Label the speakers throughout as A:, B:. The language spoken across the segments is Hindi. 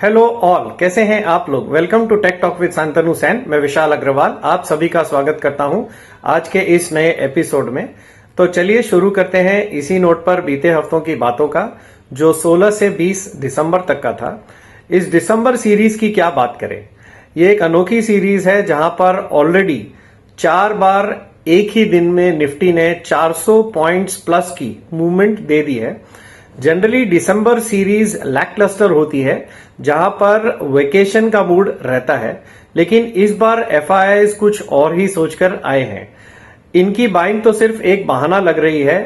A: हेलो ऑल, कैसे हैं आप लोग। Welcome to Tech Talk with Shantanu Sen. मैं विशाल अग्रवाल आप सभी का स्वागत करता हूं आज के इस नए एपिसोड में। तो चलिए शुरू करते हैं इसी नोट पर बीते हफ्तों की बातों का, जो 16 से 20 दिसंबर तक का था। इस दिसंबर सीरीज की क्या बात करें। ये एक अनोखी सीरीज है जहां पर ऑलरेडी 4 बार एक ही दिन में निफ्टी ने 400 पॉइंट्स प्लस की मूवमेंट दे दी है। जनरली दिसंबर सीरीज लैकलस्टर होती है जहां पर वेकेशन का मूड रहता है, लेकिन इस बार एफआईआईज कुछ और ही सोचकर आए हैं। इनकी बाइंग तो सिर्फ एक बहाना लग रही है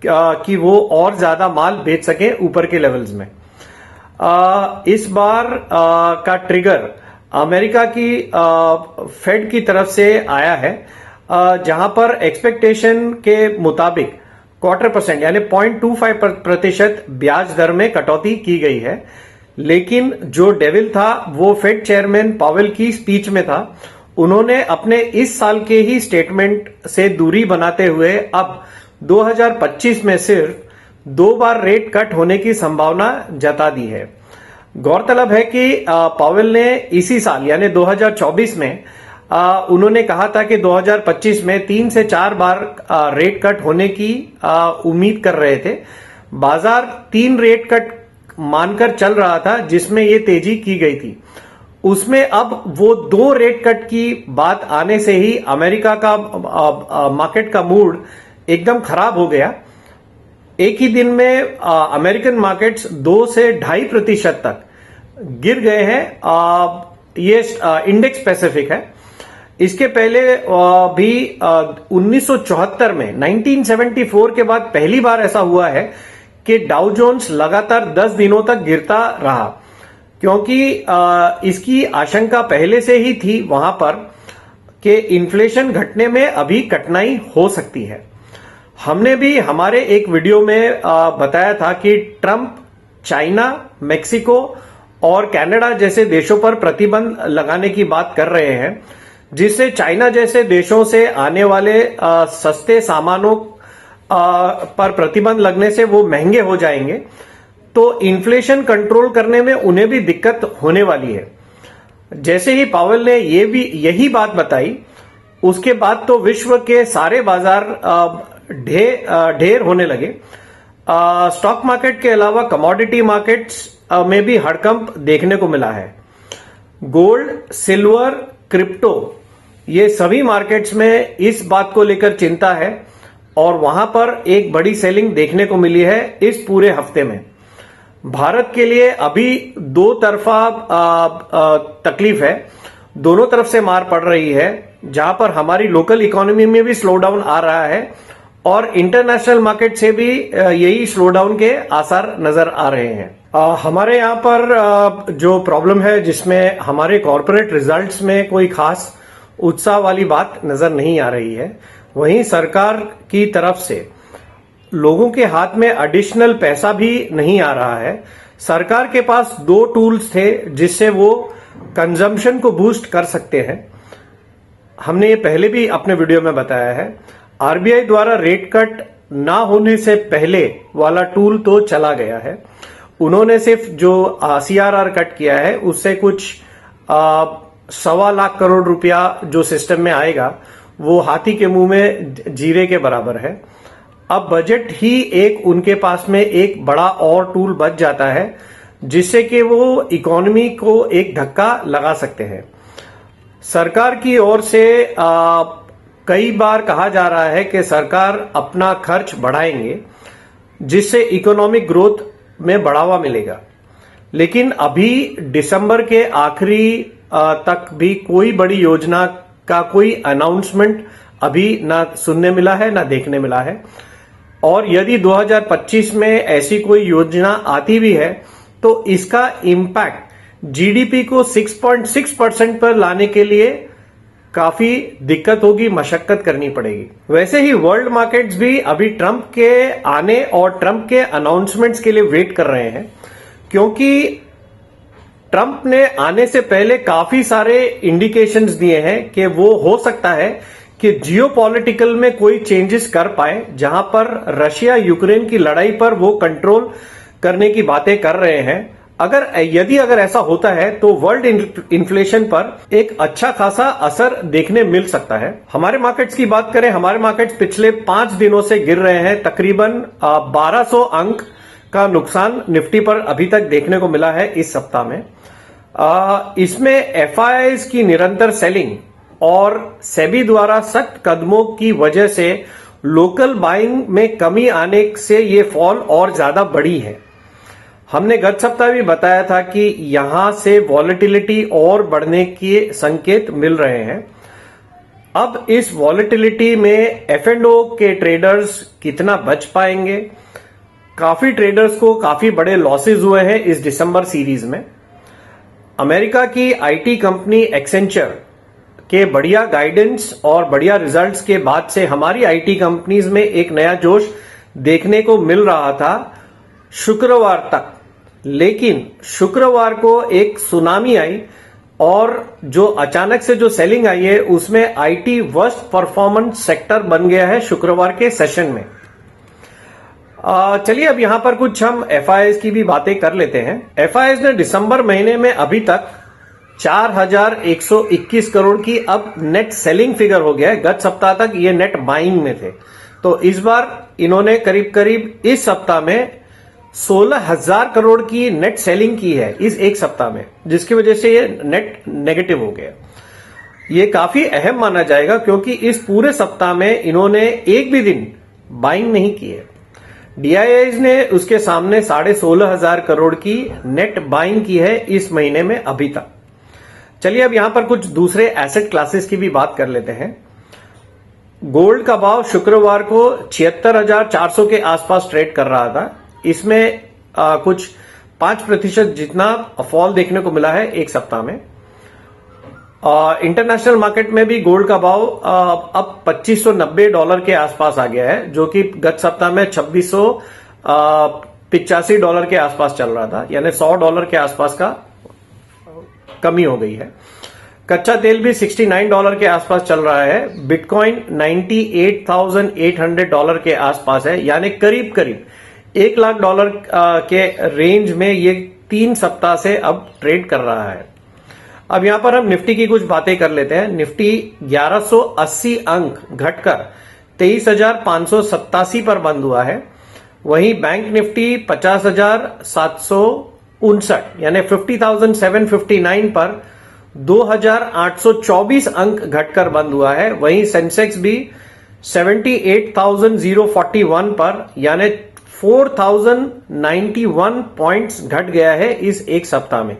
A: कि वो और ज्यादा माल बेच सके ऊपर के लेवल्स में। इस बार का ट्रिगर अमेरिका की फेड की तरफ से आया है, जहां पर एक्सपेक्टेशन के मुताबिक 0.25% यानी 0.25% ब्याज दर में कटौती की गई है। लेकिन जो डेविल था वो फेड चेयरमैन पावेल की स्पीच में था। उन्होंने अपने इस साल के ही स्टेटमेंट से दूरी बनाते हुए अब 2025 में सिर्फ 2 बार रेट कट होने की संभावना जता दी है। गौरतलब है कि पावेल ने इसी साल यानी 2024 में उन्होंने कहा था कि 2025 में 3 से 4 बार रेट कट होने की उम्मीद कर रहे थे। बाजार 3 रेट कट मानकर चल रहा था, जिसमें ये तेजी की गई थी। उसमें अब वो 2 रेट कट की बात आने से ही अमेरिका का मार्केट का मूड एकदम खराब हो गया। एक ही दिन में अमेरिकन मार्केट्स 2 से 2.5% तक गिर गए हैं। ये इंडेक्स स्पेसिफिक है। इसके पहले भी 1974 में 1974 के बाद पहली बार ऐसा हुआ है कि डाउ जोन्स लगातार 10 दिनों तक गिरता रहा, क्योंकि इसकी आशंका पहले से ही थी वहां पर कि इन्फ्लेशन घटने में अभी कठिनाई हो सकती है। हमने भी हमारे एक वीडियो में बताया था कि ट्रंप चाइना, मेक्सिको और कनाडा जैसे देशों पर प्रतिबंध लगाने की बात कर रहे हैं, जिससे चाइना जैसे देशों से आने वाले सस्ते सामानों पर प्रतिबंध लगने से वो महंगे हो जाएंगे, तो इन्फ्लेशन कंट्रोल करने में उन्हें भी दिक्कत होने वाली है। जैसे ही पावेल ने यही बात बताई, उसके बाद तो विश्व के सारे बाजार ढेर होने लगे। स्टॉक मार्केट के अलावा कमोडिटी मार्केट्स में भी हड़कंप देखने को मिला है। गोल्ड, सिल्वर, क्रिप्टो, ये सभी मार्केट्स में इस बात को लेकर चिंता है और वहां पर एक बड़ी सेलिंग देखने को मिली है इस पूरे हफ्ते में। भारत के लिए अभी 2 तरफा तकलीफ है, दोनों तरफ से मार पड़ रही है, जहां पर हमारी लोकल इकोनॉमी में भी स्लो डाउन आ रहा है और इंटरनेशनल मार्केट से भी यही स्लो डाउन के आसार नजर आ रहे हैं। हमारे यहाँ पर जो प्रॉब्लम है, जिसमें हमारे कॉर्पोरेट रिजल्ट्स में कोई खास उत्साह वाली बात नजर नहीं आ रही है, वहीं सरकार की तरफ से लोगों के हाथ में एडिशनल पैसा भी नहीं आ रहा है। सरकार के पास 2 टूल्स थे जिससे वो कंजम्पशन को बूस्ट कर सकते हैं। हमने ये पहले भी अपने वीडियो में बताया है। आरबीआई द्वारा रेट कट ना होने से पहले वाला टूल तो चला गया है। उन्होंने सिर्फ जो सीआरआर कट किया है, उससे कुछ 1.25 लाख करोड़ रुपया जो सिस्टम में आएगा, वो हाथी के मुंह में जीरे के बराबर है। अब बजट ही एक उनके पास में एक बड़ा और टूल बच जाता है, जिससे कि वो इकोनॉमी को एक धक्का लगा सकते हैं। सरकार की ओर से कई बार कहा जा रहा है कि सरकार अपना खर्च बढ़ाएंगे, जिससे इकोनॉमिक ग्रोथ में बढ़ावा मिलेगा। लेकिन अभी दिसंबर के आखिरी तक भी कोई बड़ी योजना का कोई अनाउंसमेंट अभी ना सुनने मिला है ना देखने मिला है। और यदि 2025 में ऐसी कोई योजना आती भी है, तो इसका इम्पैक्ट जीडीपी को 6.6% पर लाने के लिए काफी दिक्कत होगी, मशक्कत करनी पड़ेगी। वैसे ही वर्ल्ड मार्केट्स भी अभी ट्रंप के आने और ट्रंप के अनाउंसमेंट्स के लिए वेट कर रहे हैं, क्योंकि ट्रंप ने आने से पहले काफी सारे इंडिकेशंस दिए हैं कि वो हो सकता है कि जियोपॉलिटिकल में कोई चेंजेस कर पाए, जहां पर रशिया यूक्रेन की लड़ाई पर वो कंट्रोल करने की बातें कर रहे हैं। अगर ऐसा होता है तो वर्ल्ड इन्फ्लेशन पर एक अच्छा खासा असर देखने मिल सकता है। हमारे मार्केट्स की बात करें, हमारे मार्केट्स पिछले 5 दिनों से गिर रहे हैं। तकरीबन 1200 अंक का नुकसान निफ्टी पर अभी तक देखने को मिला है इस सप्ताह में। इसमें एफआईआईज की निरंतर सेलिंग और सेबी द्वारा सख्त कदमों की वजह से लोकल बाइंग में कमी आने से ये फॉल और ज्यादा बढ़ी है। हमने गत सप्ताह भी बताया था कि यहां से वॉलेटिलिटी और बढ़ने के संकेत मिल रहे हैं। अब इस वॉलेटिलिटी में एफ&ओ के ट्रेडर्स कितना बच पाएंगे? काफी ट्रेडर्स को काफी बड़े लॉसेस हुए हैं इस दिसंबर सीरीज में। अमेरिका की आईटी कंपनी एक्सेंचर के बढ़िया गाइडेंस और बढ़िया रिजल्ट्स के बाद से हमारी आईटी कंपनीज में एक नया जोश देखने को मिल रहा था शुक्रवार तक, लेकिन शुक्रवार को एक सुनामी आई और जो अचानक से जो सेलिंग आई है उसमें आईटी वर्स्ट परफॉर्मेंस सेक्टर बन गया है शुक्रवार के सेशन में। चलिए अब यहां पर कुछ हम एफआईआईज की भी बातें कर लेते हैं। एफआईआईज ने दिसंबर महीने में अभी तक 4121 करोड़ की अब नेट सेलिंग फिगर हो गया है। गत सप्ताह तक ये नेट बाइंग में थे, तो इस बार इन्होंने करीब करीब इस सप्ताह में 16,000 करोड़ की नेट सेलिंग की है इस एक सप्ताह में, जिसकी वजह से ये नेट नेगेटिव हो गया। ये काफी अहम माना जाएगा क्योंकि इस पूरे सप्ताह में इन्होंने एक भी दिन बाइंग नहीं की है। डीआईआईज ने उसके सामने 16,500 करोड़ की नेट बाइंग की है इस महीने में अभी तक। चलिए अब यहां पर कुछ दूसरे एसेट क्लासेस की भी बात कर लेते हैं। गोल्ड का भाव शुक्रवार को 76,400 के आसपास ट्रेड कर रहा था। इसमें कुछ 5% जितना फॉल देखने को मिला है एक सप्ताह में। इंटरनेशनल मार्केट में भी गोल्ड का भाव अब $2590 के आसपास आ गया है, जो कि गत सप्ताह में $2685 के आसपास चल रहा था, यानी $100 के आसपास का कमी हो गई है। कच्चा तेल भी $69 के आसपास चल रहा है। बिटकॉइन $98,800 के आसपास है, यानी करीब करीब $1,00,000 के रेंज में ये 3 सप्ताह से अब ट्रेड कर रहा है। अब यहां पर हम निफ्टी की कुछ बातें कर लेते हैं। निफ्टी 1180 अंक घटकर 23,587 पर बंद हुआ है। वहीं बैंक निफ्टी 50,759 यानी 50,759 पर 2,824 अंक घटकर बंद हुआ है। वहीं सेंसेक्स भी 78,041 पर यानी 4,091 पॉइंट्स घट गया है इस एक सप्ताह में।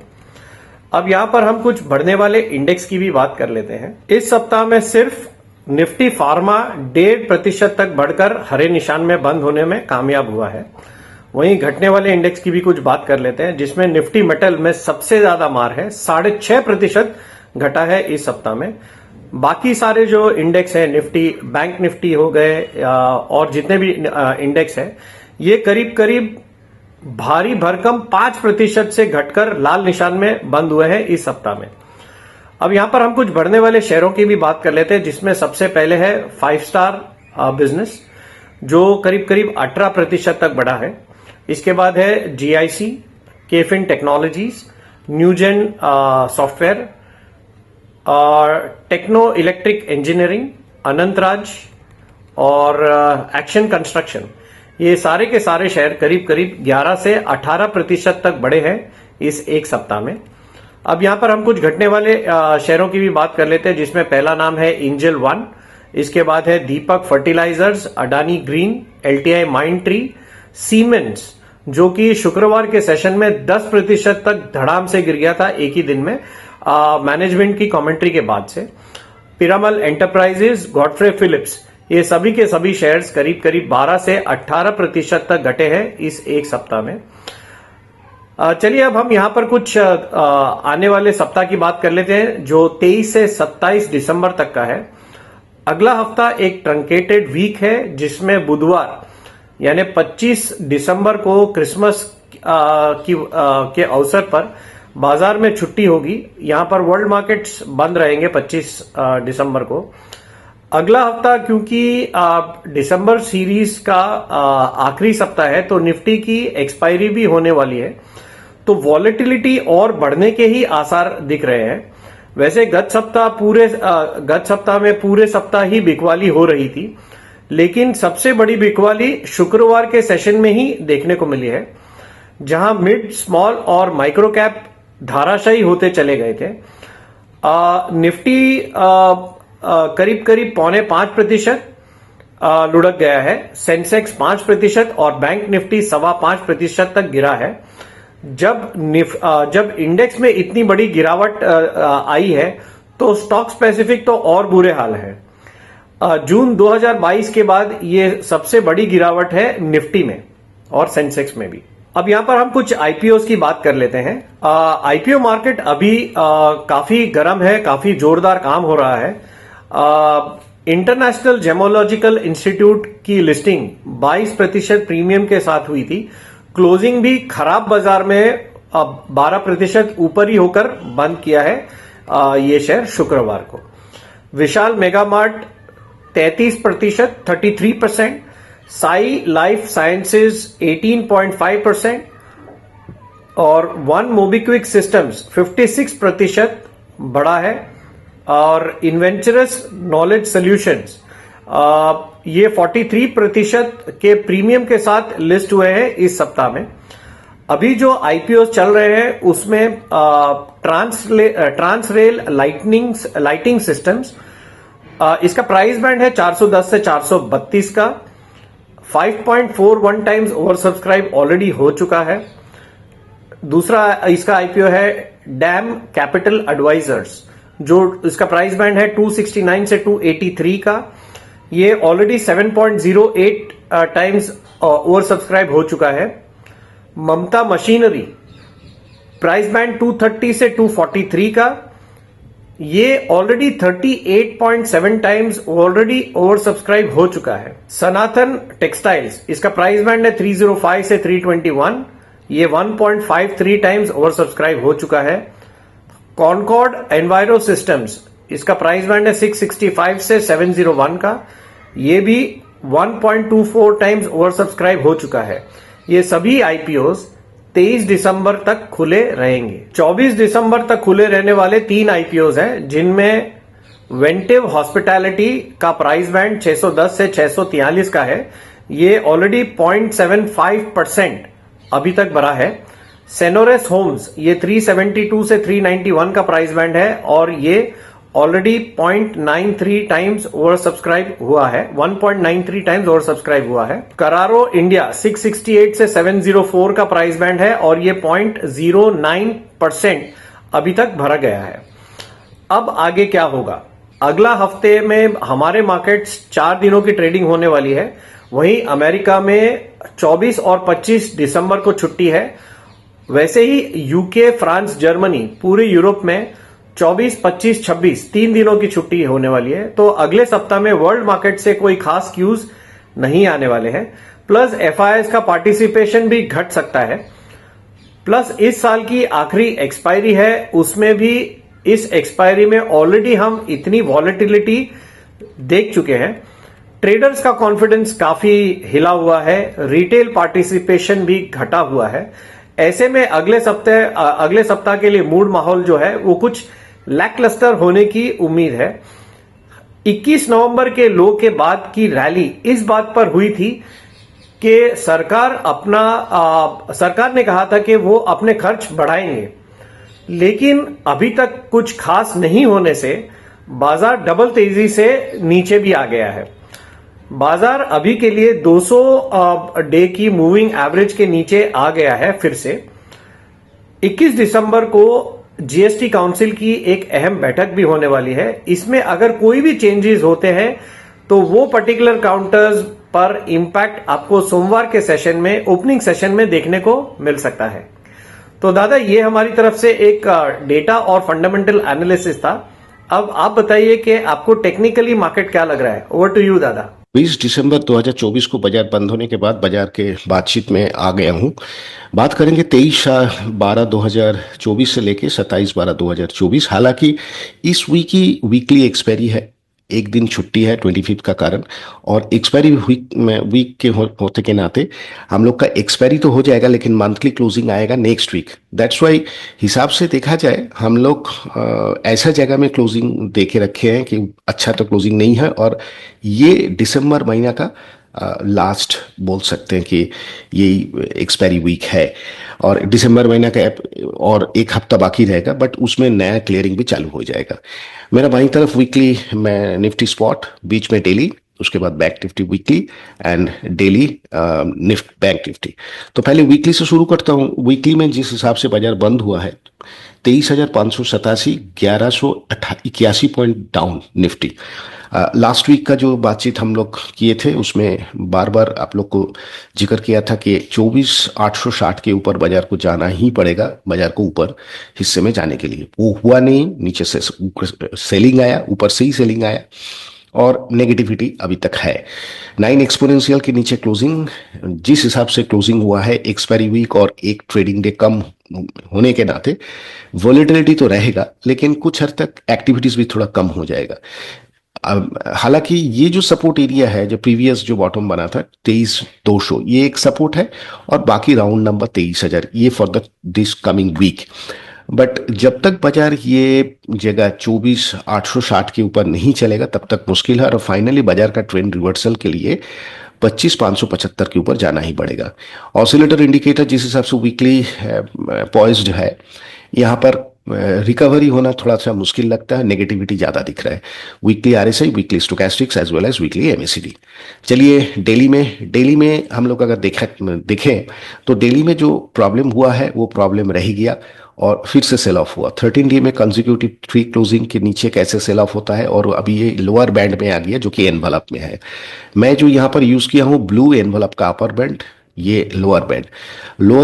A: अब यहां पर हम कुछ बढ़ने वाले इंडेक्स की भी बात कर लेते हैं। इस सप्ताह में सिर्फ निफ्टी फार्मा 1.5% तक बढ़कर हरे निशान में बंद होने में कामयाब हुआ है। वहीं घटने वाले इंडेक्स की भी कुछ बात कर लेते हैं, जिसमें निफ्टी मेटल में सबसे ज्यादा मार है, 6.5% घटा है इस सप्ताह में। बाकी सारे जो इंडेक्स है, निफ्टी, बैंक निफ्टी हो गए और जितने भी इंडेक्स है, ये करीब करीब भारी भरकम 5% से घटकर लाल निशान में बंद हुए हैं इस सप्ताह में। अब यहां पर हम कुछ बढ़ने वाले शेयरों की भी बात कर लेते हैं, जिसमें सबसे पहले है 5 स्टार बिजनेस, जो करीब करीब 18% तक बढ़ा है। इसके बाद है जीआईसी, केफिन टेक्नोलॉजीज, न्यूजेन सॉफ्टवेयर और टेक्नो इलेक्ट्रिक इंजीनियरिंग, अनंतराज और एक्शन कंस्ट्रक्शन। ये सारे के सारे शेयर करीब करीब 11 से 18% तक बढ़े हैं इस एक सप्ताह में। अब यहां पर हम कुछ घटने वाले शेयरों की भी बात कर लेते हैं, जिसमें पहला नाम है एंजल वन, इसके बाद है Deepak fertilisers, Adani green, LTI Mindtree, Siemens, जो कि शुक्रवार के सेशन में 10% तक धड़ाम से गिर गया था एक ही दिन में मैनेजमेंट की कमेंट्री के बाद से। पिरामल एंटरप्राइजेज, गॉडफ्रे फिलिप्स, ये सभी के सभी शेयर्स करीब करीब 12 से 18% तक घटे हैं इस एक सप्ताह में। चलिए अब हम यहां पर कुछ आने वाले सप्ताह की बात कर लेते हैं, जो 23 से 27 दिसंबर तक का है। अगला हफ्ता एक ट्रंकेटेड वीक है, जिसमें बुधवार यानी 25 दिसंबर को क्रिसमस के अवसर पर बाजार में छुट्टी होगी। यहां पर वर्ल्ड मार्केट्स बंद रहेंगे 25 दिसंबर को। अगला हफ्ता क्योंकि दिसंबर सीरीज का आखिरी सप्ताह है, तो निफ्टी की एक्सपायरी भी होने वाली है, तो वॉलेटिलिटी और बढ़ने के ही आसार दिख रहे हैं। वैसे गत सप्ताह में पूरे सप्ताह ही बिकवाली हो रही थी, लेकिन सबसे बड़ी बिकवाली शुक्रवार के सेशन में ही देखने को मिली है, जहां मिड, स्मॉल और माइक्रो कैप धाराशायी होते चले गए थे। निफ्टी करीब करीब 4.5% लुढ़क गया है। सेंसेक्स 5% और बैंक निफ्टी 5.25% तक गिरा है। जब इंडेक्स में इतनी बड़ी गिरावट आई है तो स्टॉक स्पेसिफिक तो और बुरे हाल है। जून 2022 के बाद ये सबसे बड़ी गिरावट है निफ्टी में और सेंसेक्स में भी। अब यहां पर हम कुछ आईपीओ की बात कर लेते हैं। आईपीओ मार्केट अभी काफी गर्म है, काफी जोरदार काम हो रहा है। इंटरनेशनल जेमोलॉजिकल इंस्टीट्यूट की लिस्टिंग 22% प्रीमियम के साथ हुई थी। क्लोजिंग भी खराब बाजार में 12% ऊपर ही होकर बंद किया है ये शेयर शुक्रवार को। विशाल मेगामार्ट 33%, 33%, साई लाइफ साइंसेज 18.5% और वन मोबिक्विक सिस्टम्स 56% बढ़ा है। और इन्वेंचरस नॉलेज सॉल्यूशंस ये 43% के प्रीमियम के साथ लिस्ट हुए हैं इस सप्ताह में। अभी जो आईपीओ चल रहे हैं उसमें ट्रांसरेल लाइटिंग सिस्टम्स, इसका प्राइस बैंड है 410 से 432 का। 5.41 टाइम्स ओवर सब्सक्राइब ऑलरेडी हो चुका है। दूसरा इसका आईपीओ है डैम कैपिटल एडवाइजर्स, जो इसका प्राइस बैंड है 269 से 283 का। ये ऑलरेडी 7.08 टाइम्स ओवर सब्सक्राइब हो चुका है। ममता मशीनरी प्राइस बैंड 230 से 243 का, ये already 38.7 times already over subscribe हो चुका है। सनातन टेक्सटाइल्स, इसका प्राइस बैंड है 305 से 321, ये 1.53 टाइम्स ओवर सब्सक्राइब हो चुका है। कॉनकॉर्ड एनवायरो सिस्टम्स, इसका प्राइस बैंड है 665 से 701 का, ये भी 1.24 टाइम्स ओवर सब्सक्राइब हो चुका है। ये सभी आईपीओस 23 दिसंबर तक खुले रहेंगे। 24 दिसंबर तक खुले रहने वाले 3 आईपीओस हैं, जिनमें वेंटिव हॉस्पिटैलिटी का प्राइस बैंड 610 से 643 का है, ये ऑलरेडी 0.75% अभी तक बढ़ा है। सेनोरेस होम्स, ये 372 से 391 का प्राइस बैंड है और ये ऑलरेडी 0.93 टाइम्स ओवर सब्सक्राइब हुआ है, 1.93 टाइम्स ओवर सब्सक्राइब हुआ है। करारो इंडिया 668 से 704 का प्राइस बैंड है और ये 0.09% अभी तक भरा गया है। अब आगे क्या होगा? अगला हफ्ते में हमारे मार्केट्स 4 दिनों की ट्रेडिंग होने वाली है। वहीं अमेरिका में 24 और 25 दिसंबर को छुट्टी है। वैसे ही यूके, फ्रांस, जर्मनी, पूरे यूरोप में 24, 25, 26 3 दिनों की छुट्टी होने वाली है। तो अगले सप्ताह में वर्ल्ड मार्केट से कोई खास क्यूज नहीं आने वाले हैं। प्लस एफआईआईज का पार्टिसिपेशन भी घट सकता है। प्लस इस साल की आखिरी एक्सपायरी है, उसमें भी इस एक्सपायरी में ऑलरेडी हम इतनी वॉलेटिलिटी देख चुके हैं। ट्रेडर्स का कॉन्फिडेंस काफी हिला हुआ है, रिटेल पार्टिसिपेशन भी घटा हुआ है। ऐसे में अगले सप्ताह के लिए मूड माहौल जो है वो कुछ लैकलस्टर होने की उम्मीद है। 21 नवंबर के लो के बाद की रैली इस बात पर हुई थी कि सरकार ने कहा था कि वो अपने खर्च बढ़ाएंगे, लेकिन अभी तक कुछ खास नहीं होने से बाजार डबल तेजी से नीचे भी आ गया है। बाजार अभी के लिए 200 डे की मूविंग एवरेज के नीचे आ गया है फिर से। 21 दिसंबर को जीएसटी काउंसिल की एक अहम बैठक भी होने वाली है। इसमें अगर कोई भी चेंजेस होते हैं तो वो पर्टिकुलर काउंटर्स पर इंपैक्ट आपको सोमवार के सेशन में, ओपनिंग सेशन में देखने को मिल सकता है। तो दादा, ये हमारी तरफ से एक डेटा और फंडामेंटल एनालिसिस था। अब आप बताइए कि आपको टेक्निकली मार्केट क्या लग रहा है। ओवर टू यू दादा।
B: 20 दिसंबर 2024 को बाजार बंद होने के बाद बाजार के बातचीत में आ गया हूं। बात करेंगे 23/12/2024 से लेके 27/12/2024। हालांकि इस वीक की वीकली एक्सपायरी है, एक दिन छुट्टी है 25 का कारण, और एक्सपायरी वीक के होते के नाते हम लोग का एक्सपायरी तो हो जाएगा लेकिन मंथली क्लोजिंग आएगा नेक्स्ट वीक। दैट्स वाई हिसाब से देखा जाए हम लोग ऐसा जगह में क्लोजिंग दे के रखे हैं कि अच्छा तो क्लोजिंग नहीं है, और ये दिसंबर महीना का लास्ट बोल सकते हैं कि यही एक्सपायरी वीक है, और दिसंबर महीना का और एक हफ्ता बाकी रहेगा, बट उसमें नया क्लियरिंग भी चालू हो जाएगा। मेरा बाईं तरफ वीकली मैं निफ्टी स्पॉट, बीच में डेली, उसके बाद bank Nifty weekly and daily Nifty bank Nifty. तो पहले वीकली से शुरू करता हूँ। वीकली में जिस हिसाब से बाजार बंद हुआ है 23,587, 1181 point down Nifty. Last week का जो बातचीत हम लोग किए थे उसमें बार बार आप लोग को जिक्र किया था कि 24,860 के ऊपर बाजार को जाना ही पड़ेगा, बाजार को ऊपर हिस्से में जाने के लिए। वो हुआ नहीं, नीचे से सेलिंग आया, ऊपर से ही सेलिंग आया, और नेगेटिविटी अभी तक है। 9 एक्सपोनेंशियल के नीचे क्लोजिंग, जिस हिसाब से क्लोजिंग हुआ है एक्सपायरी वीक और एक ट्रेडिंग डे कम होने के नाते वॉलेटिलिटी तो रहेगा, लेकिन कुछ हद तक एक्टिविटीज भी थोड़ा कम हो जाएगा। हालांकि ये जो सपोर्ट एरिया है, जो प्रीवियस जो बॉटम बना था 23,200, ये एक सपोर्ट है, और बाकी राउंड नंबर 23,000 ये for the this coming week. But जब तक बाजार ये जगह 24,860 के ऊपर नहीं चलेगा तब तक मुश्किल है, और फाइनली बाजार का ट्रेंड रिवर्सल के लिए 25,575 के ऊपर जाना ही पड़ेगा। ऑसिलेटर इंडिकेटर जिस हिसाब से वीकली पॉइज्ड है, यहाँ पर रिकवरी होना थोड़ा सा मुश्किल लगता है, नेगेटिविटी ज्यादा दिख रहा है। Weekly RSI, weekly stochastics as well as weekly MACD. चलिए डेली में हम लोग अगर देखें तो डेली में जो प्रॉब्लम हुआ है वो प्रॉब्लम रह गया, और फिर से सेल ऑफ हुआ। 13 डे में कंसेक्यूटिव 3 क्लोजिंग के नीचे कैसे सेल ऑफ होता है, और अभी ये लोअर बैंड में आ गया जो कि एनवलप में है। मैं जो यहाँ पर यूज किया हूँ ब्लू एनवलप का अपर बैंड, ये लोअर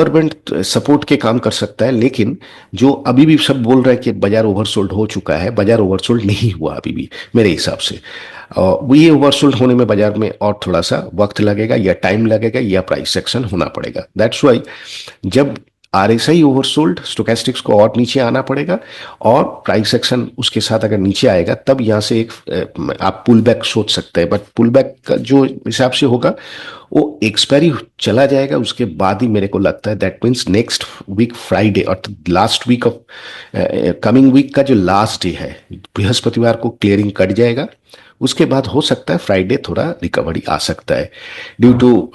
B: बैंड सपोर्ट के काम कर सकता है, लेकिन जो अभी भी सब बोल रहे हैं कि बाजार ओवरसोल्ड हो चुका है, बाजार ओवरसोल्ड नहीं हुआ अभी भी मेरे हिसाब से। ये ओवरसोल्ड होने में बाजार में और थोड़ा सा वक्त लगेगा, या टाइम लगेगा, या प्राइस सेक्शन होना पड़ेगा। दैट्स वाई जब आरएसआई ओवरसोल्ड, स्टोकेस्टिक्स को और नीचे आना पड़ेगा, और प्राइस एक्शन उसके साथ अगर नीचे आएगा तब यहां से एक आप पुल बैक सोच सकते हैं। बट पुल बैक का जो हिसाब से होगा वो एक्सपायरी चला जाएगा, उसके बाद ही मेरे को लगता है that means next week Friday, और last week of coming week का जो लास्ट डे है बृहस्पतिवार को क्लियरिंग कट जाएगा। उसके बाद हो सकता है फ्राइडे थोड़ा रिकवरी आ सकता है, ड्यू टू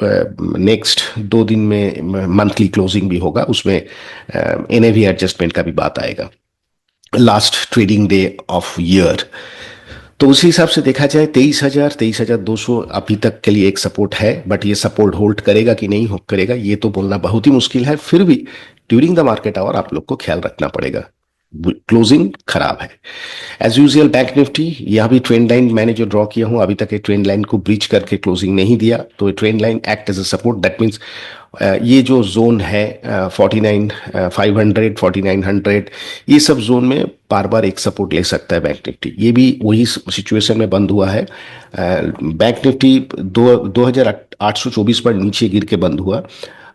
B: नेक्स्ट 2 दिन में मंथली क्लोजिंग भी होगा, उसमें एनएवी एडजस्टमेंट का भी बात आएगा, last trading day of year. तो उसी हिसाब से देखा जाए 23,000 23,200 अभी तक के लिए एक सपोर्ट है, बट ये सपोर्ट होल्ड करेगा कि नहीं करेगा ये तो बोलना बहुत ही मुश्किल है। फिर भी ड्यूरिंग द मार्केट आवर आप लोग को ख्याल रखना पड़ेगा, क्लोजिंग खराब है। एज यूजुअल बैंक निफ्टी, यह भी ट्रेंड लाइन मैंने जो ड्रॉ किया हूं अभी तक ये ट्रेंड लाइन को ब्रीच करके क्लोजिंग नहीं दिया, तो trend line act as a support. That means ये जो जोन है 49,500 4900, ये सब जोन में बार बार एक सपोर्ट ले सकता है बैंक निफ्टी। ये भी वही सिचुएशन में बंद हुआ है। बैंक निफ्टी 2,824 पर नीचे गिर के बंद हुआ,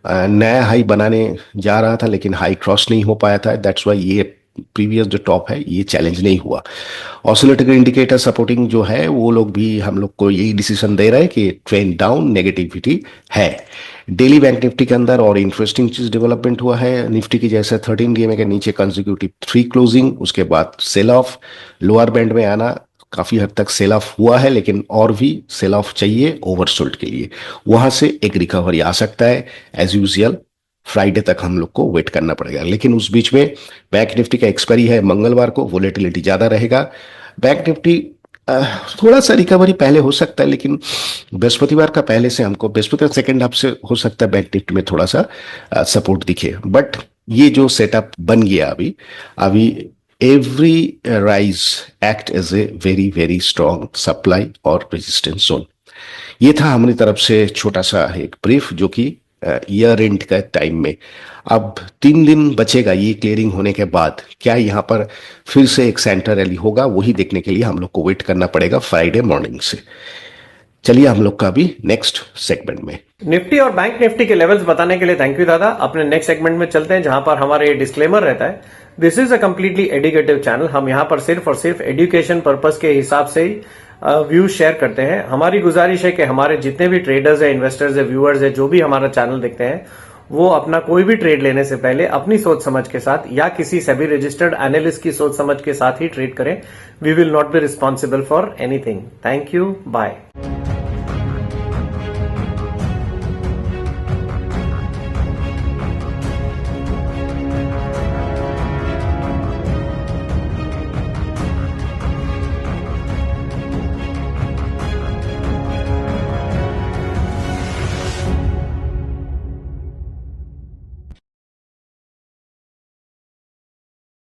B: नया हाई बनाने जा रहा था लेकिन हाई क्रॉस नहीं हो पाया था। दैट्स वाई ये प्रीवियस जो टॉप है ये चैलेंज नहीं हुआ। ऑसिलेटर इंडिकेटर सपोर्टिंग जो है वो लोग भी हम लोग को यही डिसीजन दे रहे हैं कि ट्रेंड डाउन, नेगेटिविटी है। डेली बैंक निफ्टी के अंदर और इंटरेस्टिंग चीज डेवलपमेंट हुआ है निफ्टी की, जैसे 13 डीएमए के नीचे कंसेक्यूटिव 3 क्लोजिंग, उसके बाद सेल ऑफ, लोअर बैंड में आना, काफी हद तक सेल ऑफ हुआ है लेकिन और भी सेल ऑफ चाहिए ओवरसोल्ड के लिए, वहां से एक रिकवरी आ सकता है। एज यूजुअल फ्राइडे तक हम लोग को वेट करना पड़ेगा, लेकिन उस बीच में बैंक निफ्टी का एक्सपायरी है मंगलवार को, वोलेटिलिटी ज्यादा रहेगा। बैंक निफ्टी थोड़ा सा रिकवरी पहले हो सकता है, लेकिन बृहस्पतिवार का पहले से हमको, बृहस्पतिवार सेकेंड हाफ से हो सकता है बैंक निफ्टी में थोड़ा सा सपोर्ट दिखे। बट ये जो सेटअप बन गया अभी every rise act as a very very strong supply और रेजिस्टेंस जोन। ये था हमारी तरफ से छोटा सा एक ब्रीफ, जो कि ईयर एंड का टाइम में अब 3 दिन बचेगा ये क्लियरिंग होने के बाद, क्या यहाँ पर फिर से एक सेंटर रैली होगा, वही देखने के लिए हम लोग को वेट करना पड़ेगा फ्राइडे मॉर्निंग से। चलिए हम लोग का भी नेक्स्ट सेगमेंट में
A: निफ्टी और बैंक निफ्टी के लेवल्स बताने के लिए थैंक यू दादा। अपने नेक्स्ट सेगमेंट में चलते हैं जहां पर हमारे डिस्क्लेमर रहता है, this is a completely educative channel. हम यहाँ पर सिर्फ और सिर्फ एजुकेशन पर्पस के हिसाब से ही व्यूज शेयर करते हैं। हमारी गुजारिश है कि हमारे जितने भी ट्रेडर्स है, इन्वेस्टर्स है, व्यूअर्स है, जो भी हमारा चैनल देखते हैं, वो अपना कोई भी ट्रेड लेने से पहले अपनी सोच समझ के साथ या किसी सेबी रजिस्टर्ड एनालिस्ट की सोच समझ के साथ ही ट्रेड करें। We will not be responsible for anything. Thank you, bye.